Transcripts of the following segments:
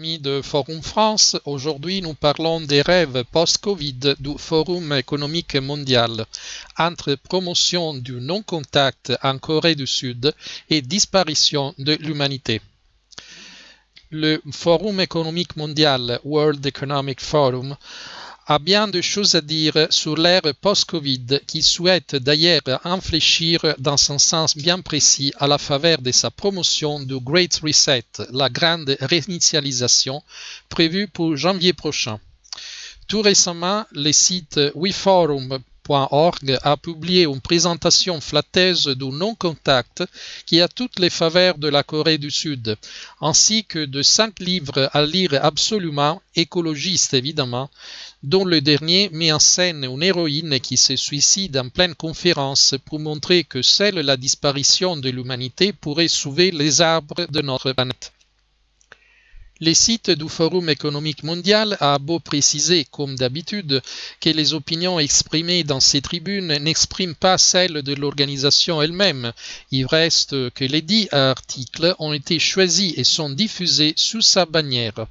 amis de Forum France. Aujourd'hui, nous parlons des rêves post-Covid du Forum économique mondial, entre promotion du non-contact en Corée du Sud et disparition de l'humanité. Le Forum économique mondial, World Economic Forum, a bien de choses à dire sur l'ère post-Covid qui souhaite d'ailleurs infléchir dans un sens bien précis à la faveur de sa promotion du Great Reset, la grande réinitialisation prévue pour janvier prochain. Tout récemment, le site weforum.org a publié une présentation flatteuse du non-contact qui a toutes les faveurs de la Corée du Sud, ainsi que de 5 livres à lire absolument, écologistes évidemment, dont le dernier met en scène une héroïne qui se suicide en pleine conférence pour montrer que seule la disparition de l'humanité pourrait sauver les arbres de notre planète. Le site du Forum économique mondial a beau préciser, comme d'habitude, que les opinions exprimées dans ces tribunes n'expriment pas celles de l'organisation elle-même. Il reste que les 10 articles ont été choisis et sont diffusés sous sa bannière,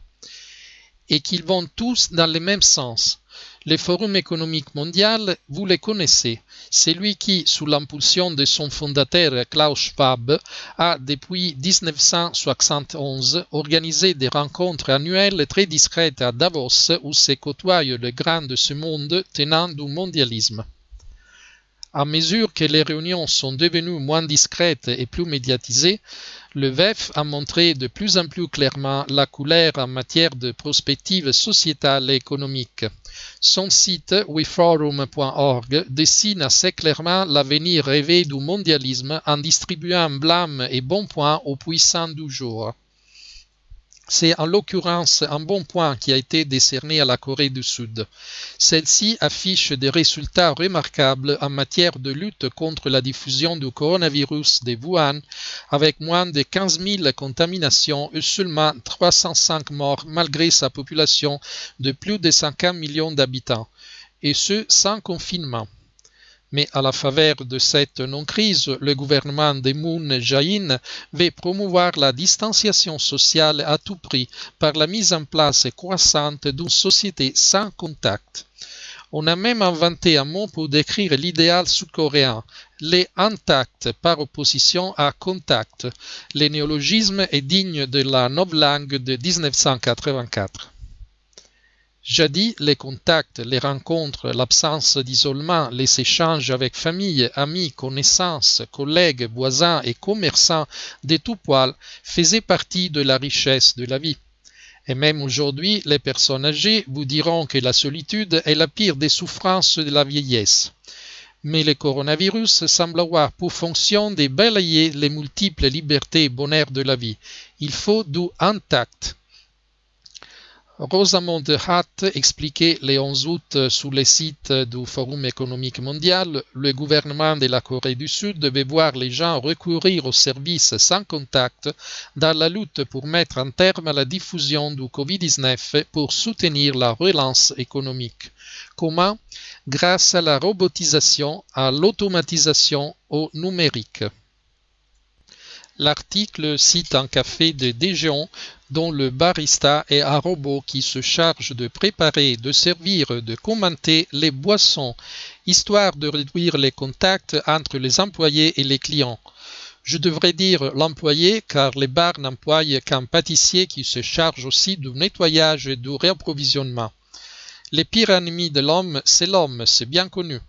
et qu'ils vont tous dans le même sens. Le Forum économique mondial, vous le connaissez. C'est lui qui, sous l'impulsion de son fondateur Klaus Schwab, a depuis 1971 organisé des rencontres annuelles très discrètes à Davos où se côtoient les grands de ce monde tenant du mondialisme. À mesure que les réunions sont devenues moins discrètes et plus médiatisées, le WEF a montré de plus en plus clairement la couleur en matière de prospective sociétale et économique. Son site weforum.org dessine assez clairement l'avenir rêvé du mondialisme en distribuant blâme et bons points aux puissants du jour. C'est en l'occurrence un bon point qui a été décerné à la Corée du Sud. Celle-ci affiche des résultats remarquables en matière de lutte contre la diffusion du coronavirus de Wuhan, avec moins de 15 000 contaminations et seulement 305 morts malgré sa population de plus de 50 millions d'habitants, et ce sans confinement. Mais à la faveur de cette non-crise, le gouvernement de Moon Jae-in veut promouvoir la distanciation sociale à tout prix par la mise en place croissante d'une société sans contact. On a même inventé un mot pour décrire l'idéal sud-coréen, les intact par opposition à contact. Le néologisme est digne de la novlangue de 1984. Jadis, les contacts, les rencontres, l'absence d'isolement, les échanges avec famille, amis, connaissances, collègues, voisins et commerçants de tout poil faisaient partie de la richesse de la vie. Et même aujourd'hui, les personnes âgées vous diront que la solitude est la pire des souffrances de la vieillesse. Mais le coronavirus semble avoir pour fonction de balayer les multiples libertés et bonheurs de la vie. Il faut du intact. Rosamond Hatt expliquait le 11 août sur le site du Forum économique mondial, le gouvernement de la Corée du Sud devait voir les gens recourir aux services sans contact dans la lutte pour mettre un terme à la diffusion du Covid-19 pour soutenir la relance économique. Comment? Grâce à la robotisation, à l'automatisation, au numérique. L'article cite un café de Daejeon dont le barista est un robot qui se charge de préparer, de servir, de commenter les boissons, histoire de réduire les contacts entre les employés et les clients. Je devrais dire l'employé car les bars n'emploient qu'un pâtissier qui se charge aussi du nettoyage et du réapprovisionnement. Le pire ennemi de l'homme, c'est bien connu.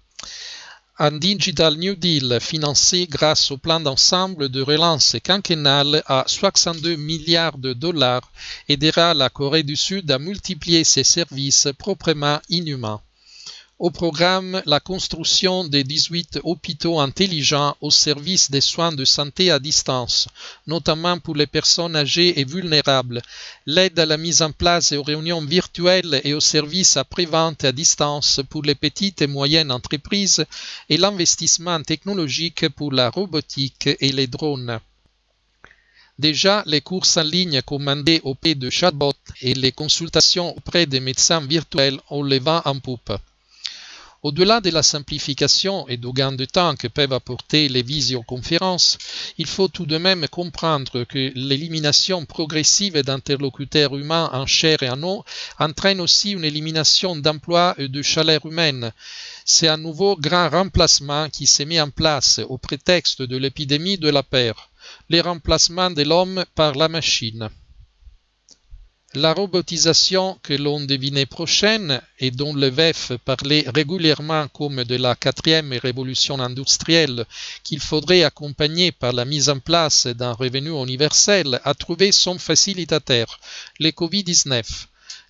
Un Digital New Deal financé grâce au plan d'ensemble de relance quinquennale à 62 milliards de dollars aidera la Corée du Sud à multiplier ses services proprement inhumains. Au programme, la construction des 18 hôpitaux intelligents au service des soins de santé à distance, notamment pour les personnes âgées et vulnérables, l'aide à la mise en place aux réunions virtuelles et aux services après-vente à distance pour les petites et moyennes entreprises et l'investissement technologique pour la robotique et les drones. Déjà, les courses en ligne commandées auprès de chatbots et les consultations auprès des médecins virtuels ont le vent en poupe. Au-delà de la simplification et du gain de temps que peuvent apporter les visioconférences, il faut tout de même comprendre que l'élimination progressive d'interlocuteurs humains en chair et en eau entraîne aussi une élimination d'emplois et de chaleur humaine. C'est un nouveau grand remplacement qui s'est mis en place au prétexte de l'épidémie de la peur, le remplacement de l'homme par la machine. La robotisation que l'on devinait prochaine et dont le VEF parlait régulièrement comme de la quatrième révolution industrielle qu'il faudrait accompagner par la mise en place d'un revenu universel a trouvé son facilitateur, le Covid-19.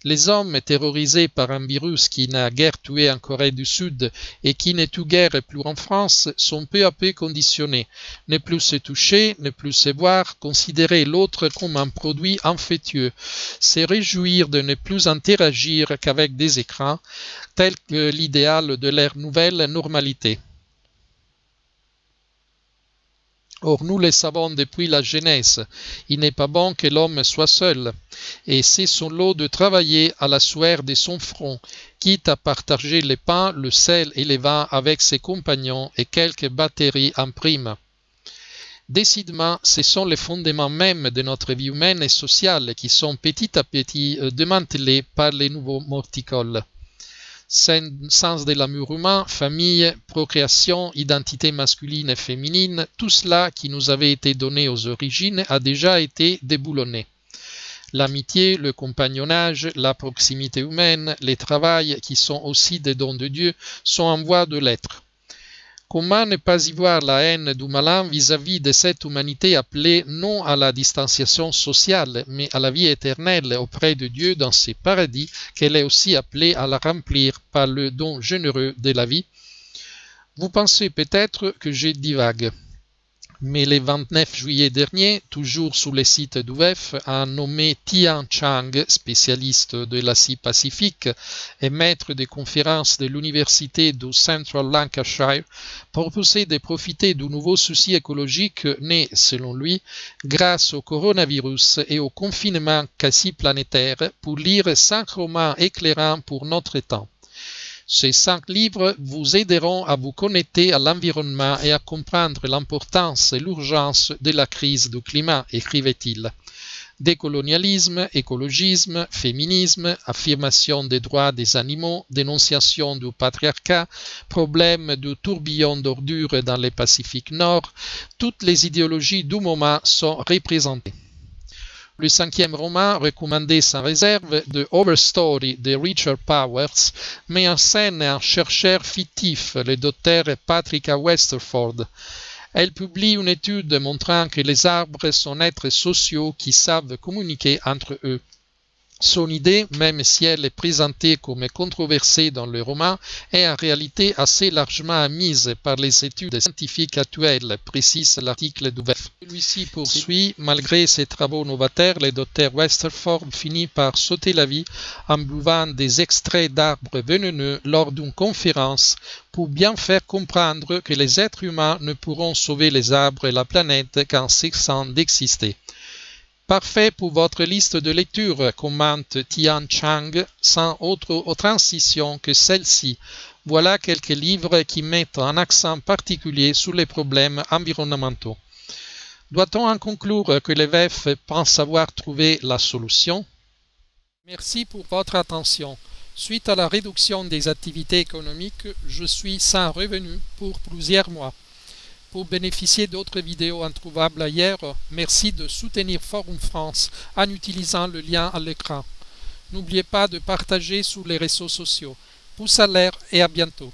Les hommes terrorisés par un virus qui n'a guère tué en Corée du Sud et qui ne tue guère plus en France sont peu à peu conditionnés. Ne plus se toucher, ne plus se voir, considérer l'autre comme un produit infectieux, se réjouir de ne plus interagir qu'avec des écrans, tel que l'idéal de leur nouvelle normalité. Or, nous le savons depuis la Genèse, il n'est pas bon que l'homme soit seul, et c'est son lot de travailler à la sueur de son front, quitte à partager le pain, le sel et le vin avec ses compagnons et quelques batteries en prime. Décidément, ce sont les fondements mêmes de notre vie humaine et sociale qui sont petit à petit démantelés par les nouveaux morticoles. Sens de l'amour humain, famille, procréation, identité masculine et féminine, tout cela qui nous avait été donné aux origines a déjà été déboulonné. L'amitié, le compagnonnage, la proximité humaine, les travails qui sont aussi des dons de Dieu sont en voie de l'être. Comment ne pas y voir la haine du malin vis-à-vis de cette humanité appelée non à la distanciation sociale, mais à la vie éternelle auprès de Dieu dans ses paradis, qu'elle est aussi appelée à la remplir par le don généreux de la vie? Vous pensez peut-être que je divague. Mais le 29 juillet dernier, toujours sur le site du VEF, un nommé Tian Chang, spécialiste de l'Asie-Pacifique et maître des conférences de l'université du Central Lancashire, proposait de profiter du nouveau souci écologique né, selon lui, grâce au coronavirus et au confinement quasi planétaire pour lire 5 romans éclairants pour notre temps. Ces 5 livres vous aideront à vous connecter à l'environnement et à comprendre l'importance et l'urgence de la crise du climat, écrivait-il. Décolonialisme, écologisme, féminisme, affirmation des droits des animaux, dénonciation du patriarcat, problème du tourbillon d'ordures dans le Pacifique Nord, toutes les idéologies du moment sont représentées. Le 5e roman, recommandé sans réserve, The Overstory de Richard Powers, met en scène un chercheur fictif, le docteur Patrick Westerford. Elle publie une étude montrant que les arbres sont êtres sociaux qui savent communiquer entre eux. Son idée, même si elle est présentée comme controversée dans le roman, est en réalité assez largement admise par les études scientifiques actuelles, précise l'article du VEF. Celui-ci poursuit, malgré ses travaux novateurs, le docteur Westerford finit par sauter la vie en buvant des extraits d'arbres veneneux lors d'une conférence pour bien faire comprendre que les êtres humains ne pourront sauver les arbres et la planète qu'en cessant d'exister. Parfait pour votre liste de lecture, commente Tian Chang, sans autre transition que celle-ci. Voilà quelques livres qui mettent un accent particulier sur les problèmes environnementaux. Doit-on en conclure que le VEF pense avoir trouvé la solution? Merci pour votre attention. Suite à la réduction des activités économiques, je suis sans revenu pour plusieurs mois. Pour bénéficier d'autres vidéos introuvables ailleurs, merci de soutenir Forum France en utilisant le lien à l'écran. N'oubliez pas de partager sur les réseaux sociaux. Pouce à l'air et à bientôt.